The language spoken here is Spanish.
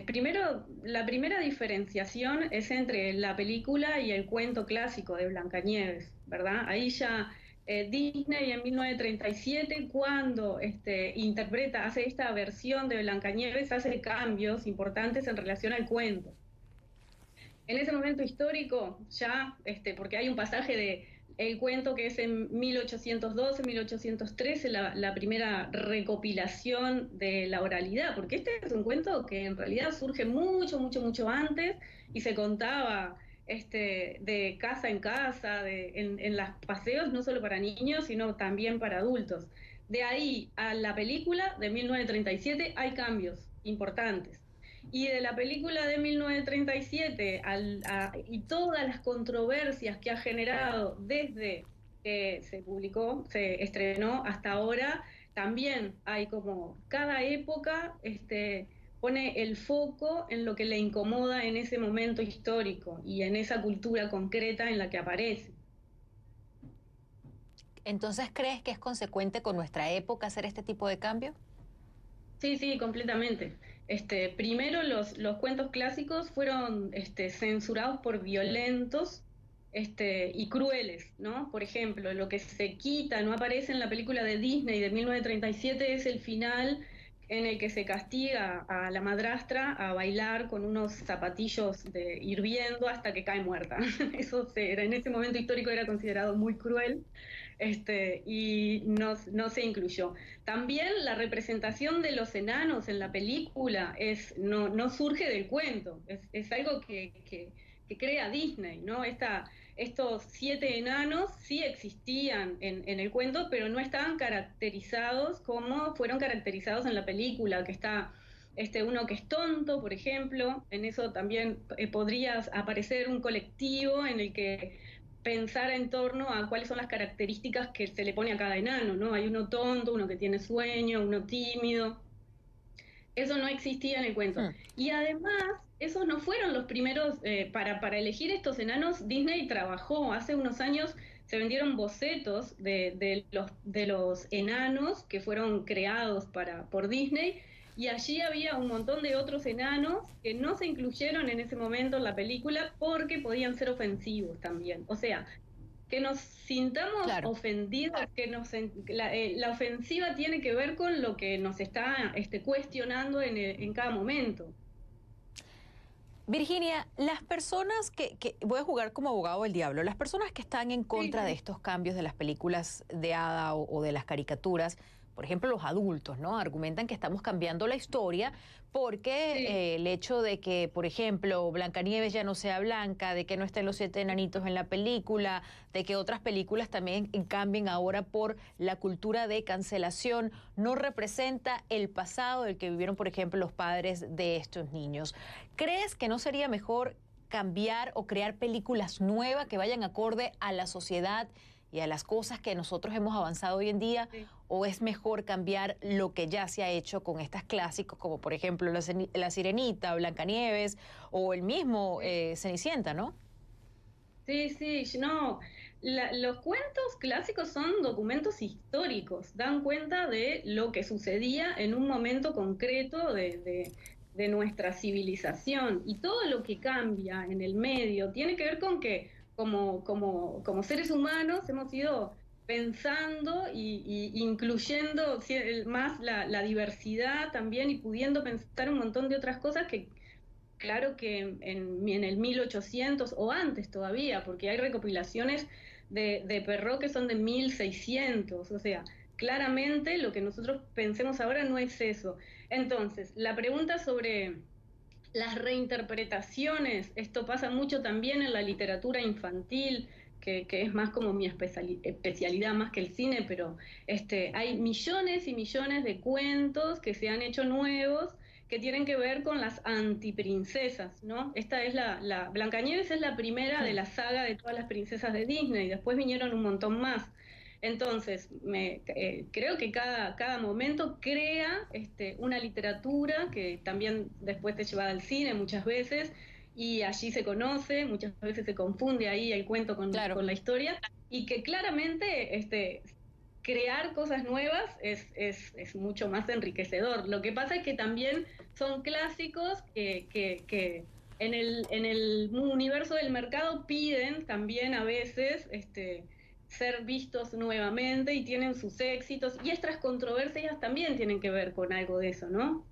primero, la primera diferenciación es entre la película y el cuento clásico de Blancanieves, ¿verdad? Ahí ya Disney en 1937, cuando hace esta versión de Blancanieves, hace cambios importantes en relación al cuento. En ese momento histórico, ya, porque hay un pasaje de el cuento que es en 1812, 1813, la primera recopilación de la oralidad, porque este es un cuento que en realidad surge mucho, mucho, mucho antes y se contaba de casa en casa, en los paseos, no solo para niños, sino también para adultos. De ahí a la película de 1937 hay cambios importantes. Y de la película de 1937 y todas las controversias que ha generado desde que se publicó, se estrenó hasta ahora, también hay como cada época pone el foco en lo que le incomoda en ese momento histórico y en esa cultura concreta en la que aparece. Entonces, ¿crees que es consecuente con nuestra época hacer este tipo de cambio? Sí, sí, completamente. Primero los cuentos clásicos fueron censurados por violentos y crueles, ¿no? Por ejemplo, lo que se quita, no aparece en la película de Disney de 1937 es el final en el que se castiga a la madrastra a bailar con unos zapatillos hirviendo hasta que cae muerta. En ese momento histórico era considerado muy cruel, y no se incluyó. También la representación de los enanos en la película no surge del cuento, es algo que crea Disney, ¿no? Estos 7 enanos sí existían en el cuento, pero no estaban caracterizados como fueron caracterizados en la película, que está uno que es tonto, por ejemplo. En eso también podría aparecer un colectivo en el que pensar en torno a cuáles son las características que se le pone a cada enano, ¿no? Hay uno tonto, uno que tiene sueño, uno tímido. Eso no existía en el cuento. Hmm. Y además, esos no fueron los primeros, para elegir estos enanos, Disney trabajó. Hace unos años se vendieron bocetos de los enanos que fueron creados por Disney, y allí había un montón de otros enanos que no se incluyeron en ese momento en la película porque podían ser ofensivos también. O sea, que nos sintamos Claro. ofendidos, la ofensiva tiene que ver con lo que nos está cuestionando en cada momento. Virginia, las personas voy a jugar como abogado del diablo, las personas que están en Sí, contra de estos cambios de las películas de hada o de las caricaturas, por ejemplo, los adultos, ¿no? Argumentan que estamos cambiando la historia porque sí, el hecho de que, por ejemplo, Blancanieves ya no sea blanca, de que no estén los 7 enanitos en la película, de que otras películas también cambien ahora por la cultura de cancelación, no representa el pasado del que vivieron, por ejemplo, los padres de estos niños. ¿Crees que no sería mejor cambiar o crear películas nuevas que vayan acorde a la sociedad y a las cosas que nosotros hemos avanzado hoy en día? sí. ¿O es mejor cambiar lo que ya se ha hecho con estas clásicos, como por ejemplo la Sirenita, Blancanieves o el mismo Cenicienta, ¿no? Sí, sí, no. Los cuentos clásicos son documentos históricos, dan cuenta de lo que sucedía en un momento concreto de nuestra civilización, y todo lo que cambia en el medio tiene que ver con que como seres humanos hemos ido pensando y incluyendo más la diversidad también, y pudiendo pensar un montón de otras cosas que claro que en el 1800 o antes todavía, porque hay recopilaciones de Perrault que son de 1600, o sea, claramente lo que nosotros pensemos ahora no es eso. Entonces, la pregunta sobre las reinterpretaciones, esto pasa mucho también en la literatura infantil, que es más como mi especialidad más que el cine, pero hay millones y millones de cuentos que se han hecho nuevos que tienen que ver con las antiprincesas, ¿no? Esta es la Blancanieves es la primera de Hmm. la saga de todas las princesas de Disney, después vinieron un montón más. Entonces, creo que cada momento crea una literatura que también después te lleva al cine muchas veces, y allí se conoce, muchas veces se confunde ahí el cuento Claro. con la historia, y que claramente crear cosas nuevas es mucho más enriquecedor. Lo que pasa es que también son clásicos que en el universo del mercado piden también a veces ser vistos nuevamente y tienen sus éxitos, y estas controversias también tienen que ver con algo de eso, ¿no?